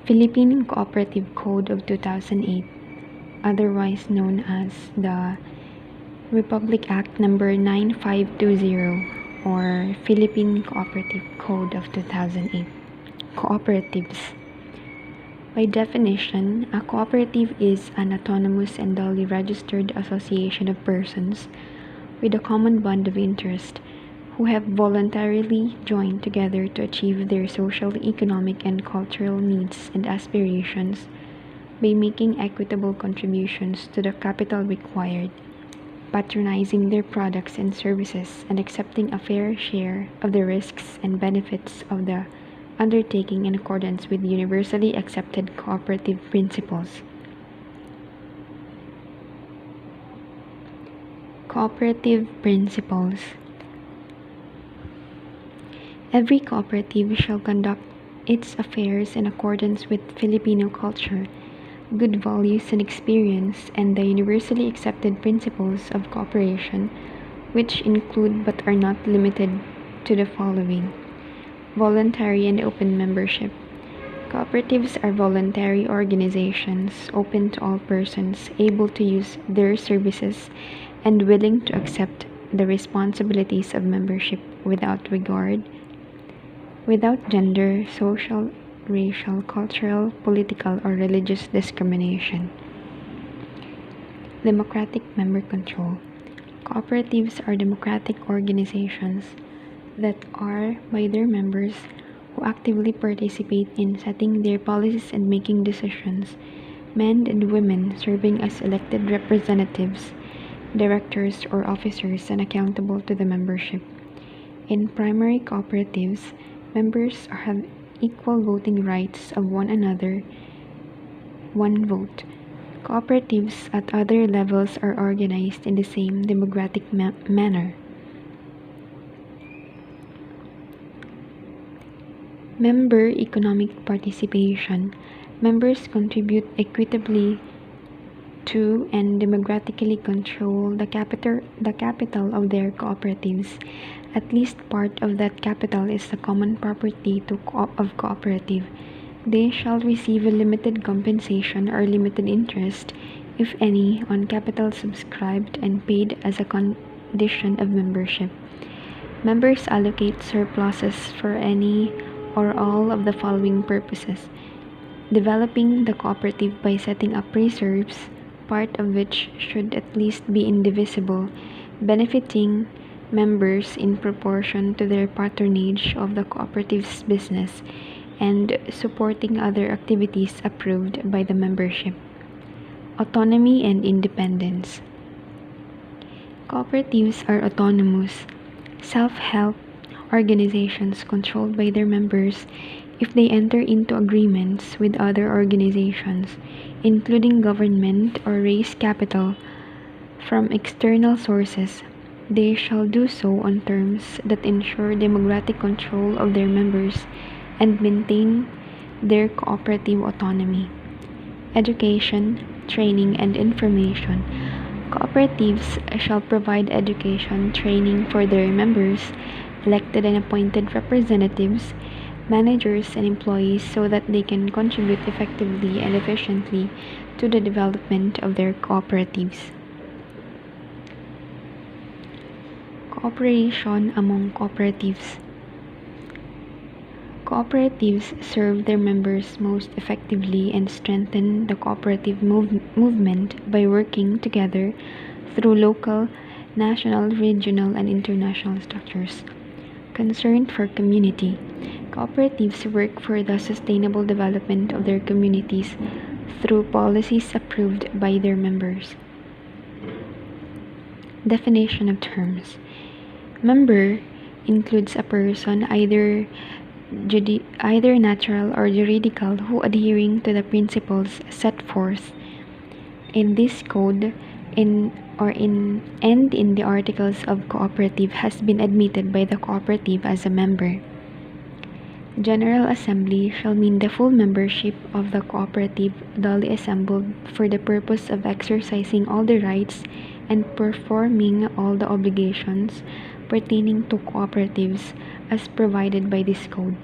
Philippine Cooperative Code of 2008, otherwise known as the Republic Act Number 9520 or Philippine Cooperative Code of 2008. Cooperatives. By definition, a cooperative is an autonomous and duly registered association of persons with a common bond of interest who have voluntarily joined together to achieve their social, economic, and cultural needs and aspirations by making equitable contributions to the capital required, patronizing their products and services, and accepting a fair share of the risks and benefits of the undertaking in accordance with universally accepted cooperative principles. Cooperative principles. Every cooperative shall conduct its affairs in accordance with Filipino culture, good values and experience, and the universally accepted principles of cooperation, which include but are not limited to the following: voluntary and open membership. Cooperatives are voluntary organizations open to all persons able to use their services and willing to accept the responsibilities of membership without gender, social, racial, cultural, political, or religious discrimination. Democratic member control. Cooperatives are democratic organizations that are by their members who actively participate in setting their policies and making decisions, men and women serving as elected representatives, directors, or officers and accountable to the membership. In primary cooperatives, members have equal voting rights of one another, one vote. Cooperatives at other levels are organized in the same democratic manner. Member economic participation. Members contribute equitably to and democratically control the capital of their cooperatives. At least part of that capital is the common property of cooperative. They shall receive a limited compensation or limited interest, if any, on capital subscribed and paid as a condition of membership. Members allocate surpluses for any or all of the following purposes: developing the cooperative by setting up reserves, part of which should at least be indivisible, benefiting members in proportion to their patronage of the cooperative's business, and supporting other activities approved by the membership. Autonomy and independence. Cooperatives are autonomous, self-help organizations controlled by their members if they enter into agreements with other organizations, including government, or raise capital from external sources. They shall do so on terms that ensure democratic control of their members and maintain their cooperative autonomy. Education, training, and information. Cooperatives shall provide education, training for their members, elected and appointed representatives, managers, and employees so that they can contribute effectively and efficiently to the development of their cooperatives. Cooperation among cooperatives. Cooperatives serve their members most effectively and strengthen the cooperative movement by working together through local, national, regional, and international structures. Concern for community. Cooperatives work for the sustainable development of their communities through policies approved by their members. Definition of terms. Member includes a person, either natural or juridical, who, adhering to the principles set forth in this code and in the articles of cooperative, has been admitted by the cooperative as a member. General Assembly shall mean the full membership of the cooperative duly assembled for the purpose of exercising all the rights and performing all the obligations pertaining to cooperatives as provided by this code.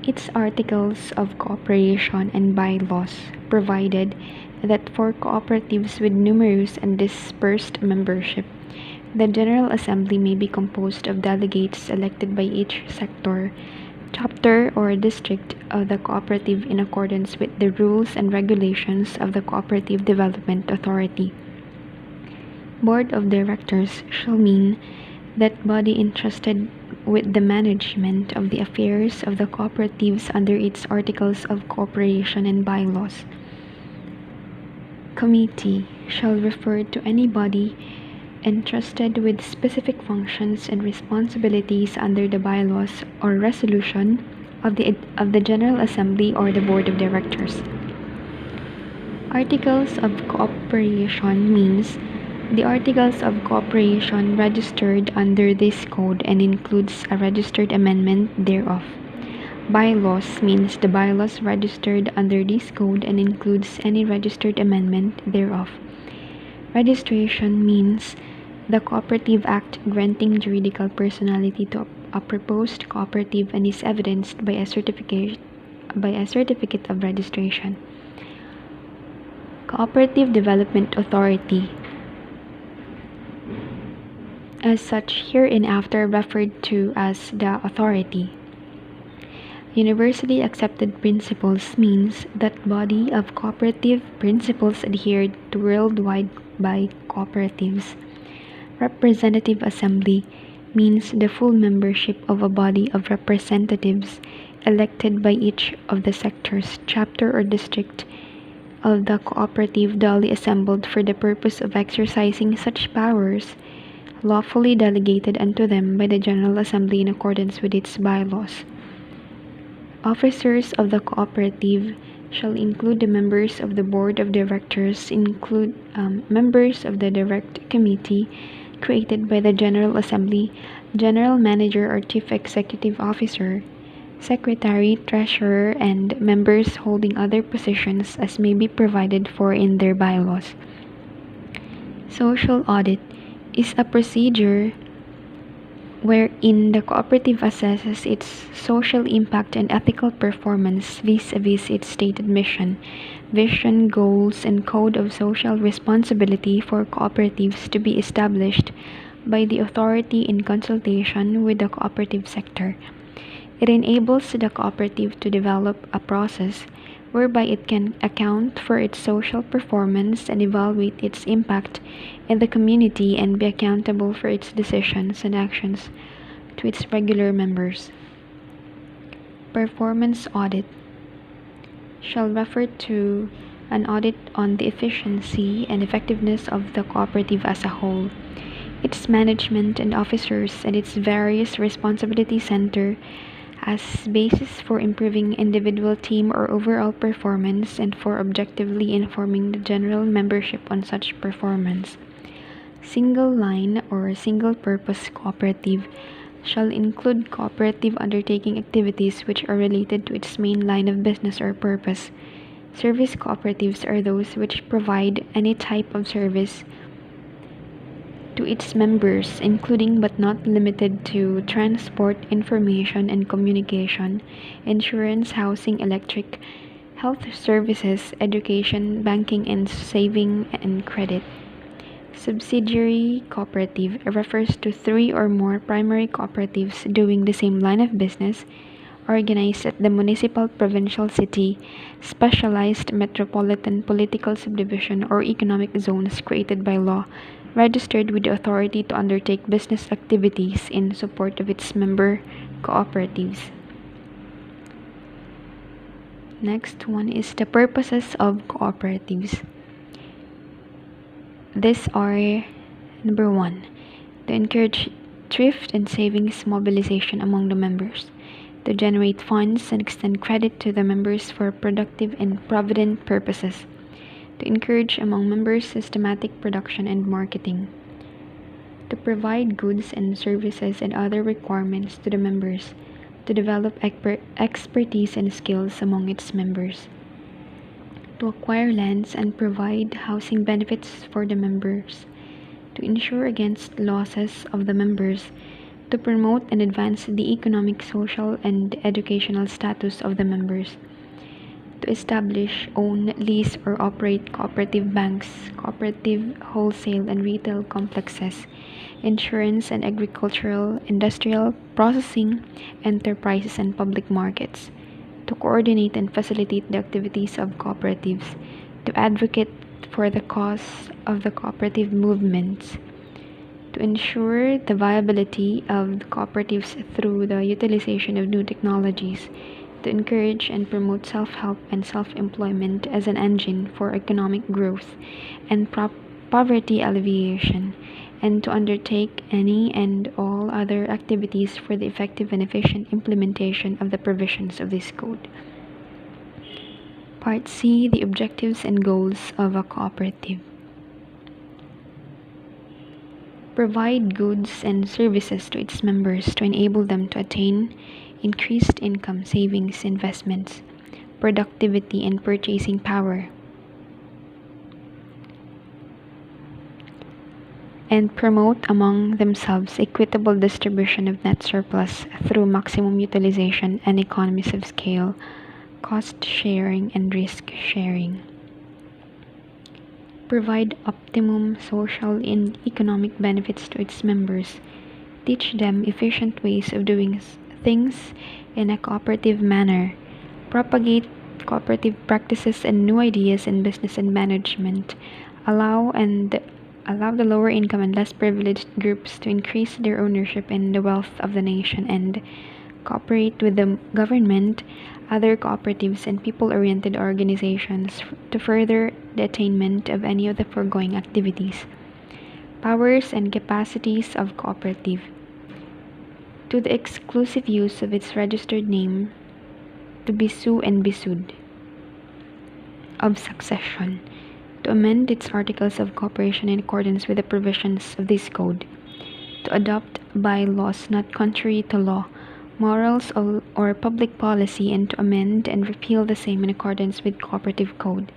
its articles of cooperation and bylaws provided that for cooperatives with numerous and dispersed membership, the General Assembly may be composed of delegates elected by each sector, chapter, or district of the cooperative in accordance with the rules and regulations of the Cooperative Development Authority. Board of Directors shall mean that body entrusted with the management of the affairs of the cooperatives under its articles of cooperation and bylaws. Committee shall refer to any body entrusted with specific functions and responsibilities under the bylaws or resolution of the General Assembly or the Board of Directors. Articles of Cooperation means the Articles of Cooperation registered under this code and includes a registered amendment thereof. Bylaws means the bylaws registered under this code and includes any registered amendment thereof. Registration means the Cooperative Act granting juridical personality to a proposed cooperative and is evidenced by a certificate of registration. Cooperative Development Authority, as such hereinafter referred to as the authority. Universally accepted principles means that body of cooperative principles adhered to worldwide by cooperatives. Representative Assembly means the full membership of a body of representatives elected by each of the sectors, chapter, or district of the cooperative duly assembled for the purpose of exercising such powers lawfully delegated unto them by the General Assembly in accordance with its bylaws. Officers of the cooperative shall include the members of the Board of Directors, include members of the Direct Committee created by the General Assembly, General Manager or Chief Executive Officer, Secretary, Treasurer, and members holding other positions as may be provided for in their bylaws. Social audit is a procedure wherein the cooperative assesses its social impact and ethical performance vis-a-vis its stated mission, vision, goals, and code of social responsibility for cooperatives to be established by the authority in consultation with the cooperative sector. It enables the cooperative to develop a process whereby it can account for its social performance and evaluate its impact in the community and be accountable for its decisions and actions to its regular members. Performance audit shall refer to an audit on the efficiency and effectiveness of the cooperative as a whole, its management and officers, and its various responsibility center as basis for improving individual, team, or overall performance and for objectively informing the general membership on such performance. Single line or single purpose cooperative shall include cooperative undertaking activities which are related to its main line of business or purpose. Service cooperatives are those which provide any type of service to its members, including but not limited to transport, information and communication, insurance, housing, electric, health services, education, banking and saving and credit. Subsidiary cooperative refers to 3 or more primary cooperatives doing the same line of business, organized at the municipal, provincial, city, specialized, metropolitan, political subdivision, or economic zones created by law, registered with the authority to undertake business activities in support of its member cooperatives. Next one is the purposes of cooperatives. These are: number 1, to encourage thrift and savings mobilization among the members, to generate funds and extend credit to the members for productive and provident purposes, to encourage among members systematic production and marketing, to provide goods and services and other requirements to the members, to develop expertise and skills among its members, to acquire lands and provide housing benefits for the members, to insure against losses of the members To promote and advance the economic, social, and educational status of the members. To establish, own, lease, or operate cooperative banks, cooperative wholesale and retail complexes, insurance and agricultural, industrial, processing, enterprises, and public markets. To coordinate and facilitate the activities of cooperatives. To advocate for the cause of the cooperative movements. To ensure the viability of the cooperatives through the utilization of new technologies. To encourage and promote self-help and self-employment as an engine for economic growth and poverty alleviation, and to undertake any and all other activities for the effective and efficient implementation of the provisions of this code. Part C. The objectives and goals of a cooperative. Provide goods and services to its members to enable them to attain increased income, savings, investments, productivity, and purchasing power, and promote among themselves equitable distribution of net surplus through maximum utilization and economies of scale, cost sharing, and risk sharing. Provide optimum social and economic benefits to its members. Teach them efficient ways of doing things in a cooperative manner. Propagate cooperative practices and new ideas in business and management. Allow the lower income and less privileged groups to increase their ownership in the wealth of the nation, and cooperate with the government, other cooperatives, and people-oriented organizations to further the attainment of any of the foregoing activities. Powers and capacities of cooperative. To the exclusive use of its registered name, to be sue and be sued. Of succession. To amend its articles of cooperation in accordance with the provisions of this code. To adopt bylaws not contrary to law, morals, or public policy, and to amend and repeal the same in accordance with cooperative code.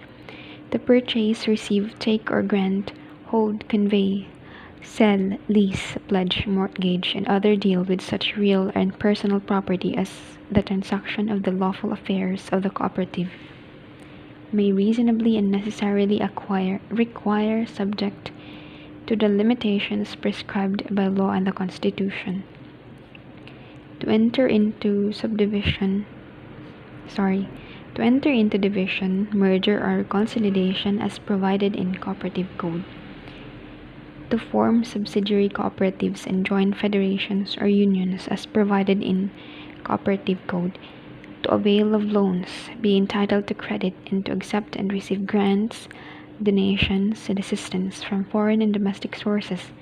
To purchase, receive, take, or grant, hold, convey, sell, lease, pledge, mortgage, and other deal with such real and personal property as the transaction of the lawful affairs of the cooperative may reasonably and necessarily require, subject to the limitations prescribed by law and the Constitution. To enter into division, merger, or consolidation as provided in cooperative code. To form subsidiary cooperatives and join federations or unions as provided in cooperative code. To avail of loans, be entitled to credit, and to accept and receive grants, donations, and assistance from foreign and domestic sources,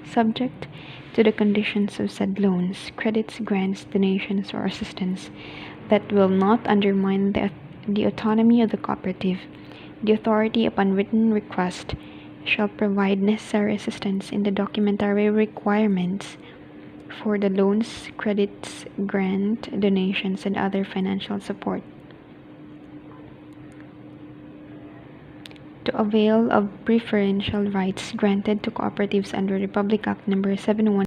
subject to the conditions of said loans, credits, grants, donations, or assistance that will not undermine the autonomy of the cooperative. The authority, upon written request, shall provide necessary assistance in the documentary requirements for the loans, credits, grant, donations, and other financial support. To avail of preferential rights granted to cooperatives under Republic Act No. 71